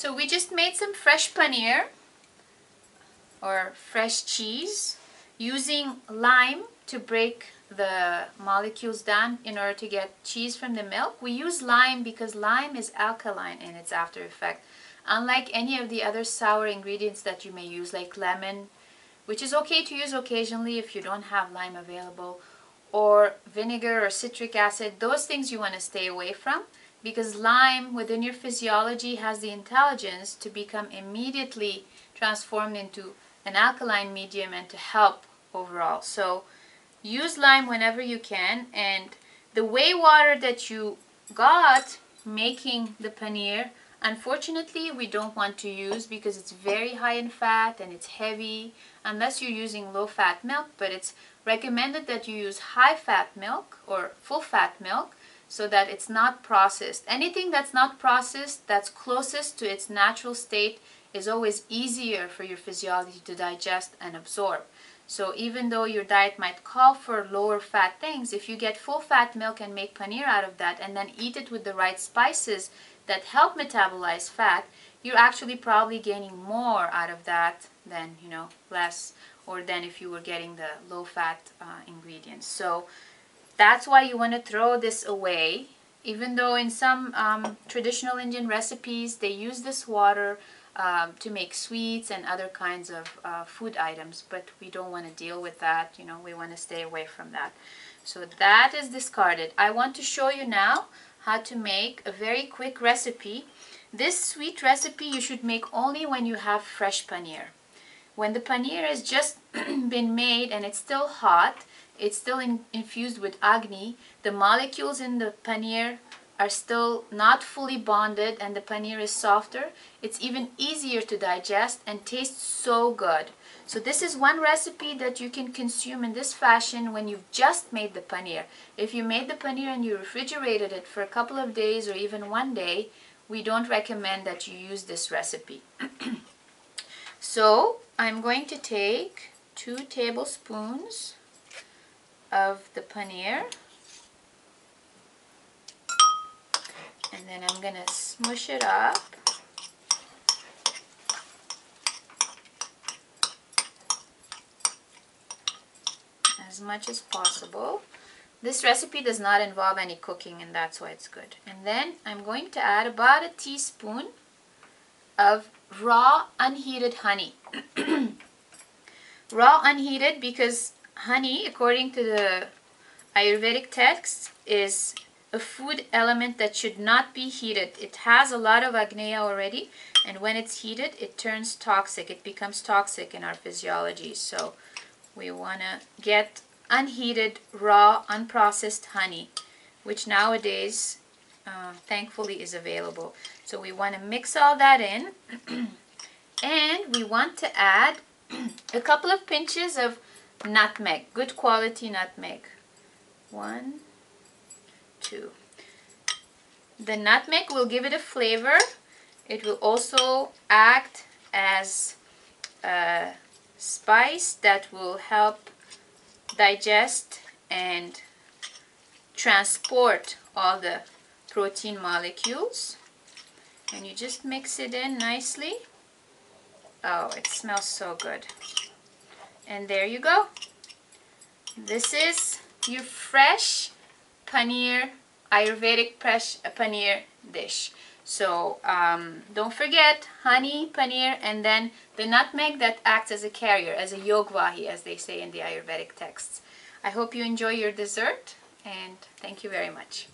So we just made some fresh paneer or fresh cheese using lime to break the molecules down in order to get cheese from the milk. We use lime because lime is alkaline in its after effect, unlike any of the other sour ingredients that you may use, like lemon, which is okay to use occasionally if you don't have lime available, or vinegar or citric acid. Those things you want to stay away from, because lime within your physiology has the intelligence to become immediately transformed into an alkaline medium and to help overall. So use lime whenever you can. And the whey water that you got making the paneer, unfortunately we don't want to use because it's very high in fat and it's heavy, unless you're using low fat milk. But it's recommended that you use high fat milk or full fat milk, so that it's not processed. Anything that's not processed, that's closest to its natural state, is always easier for your physiology to digest and absorb. So even though your diet might call for lower fat things, if you get full fat milk and make paneer out of that and then eat it with the right spices that help metabolize fat, you're actually probably gaining more out of that than, less, or than if you were getting the low fat ingredients. So that's why you want to throw this away, even though in some traditional Indian recipes they use this water to make sweets and other kinds of food items, but we don't want to deal with that. We want to stay away from that. So that is discarded. I want to show you now how to make a very quick recipe. This sweet recipe you should make only when you have fresh paneer. When the paneer has just been made and it's still hot, it's still infused with agni, the molecules in the paneer are still not fully bonded and the paneer is softer, it's even easier to digest and tastes so good. So this is one recipe that you can consume in this fashion when you've just made the paneer. If you made the paneer and you refrigerated it for a couple of days or even one day, we don't recommend that you use this recipe. So I'm going to take 2 tablespoons of the paneer, and then I'm going to smush it up as much as possible. This recipe does not involve any cooking, and that's why it's good. And then I'm going to add about a teaspoon of raw unheated honey. Raw unheated because honey, according to the Ayurvedic texts, is a food element that should not be heated. It has a lot of agneya already, and when it's heated it turns toxic. It becomes toxic in our physiology. So we want to get unheated, raw, unprocessed honey, which nowadays thankfully is available. So we want to mix all that in and we want to add a couple of pinches of nutmeg, good quality nutmeg. 1, 2. The nutmeg will give it a flavor. It will also act as a spice that will help digest and transport all the protein molecules. And you just mix it in nicely. Oh, it smells so good. And there you go. This is your fresh paneer, Ayurvedic fresh paneer dish. So don't forget honey, paneer, and then the nutmeg that acts as a carrier, as a yogvahi, as they say in the Ayurvedic texts. I hope you enjoy your dessert, and thank you very much.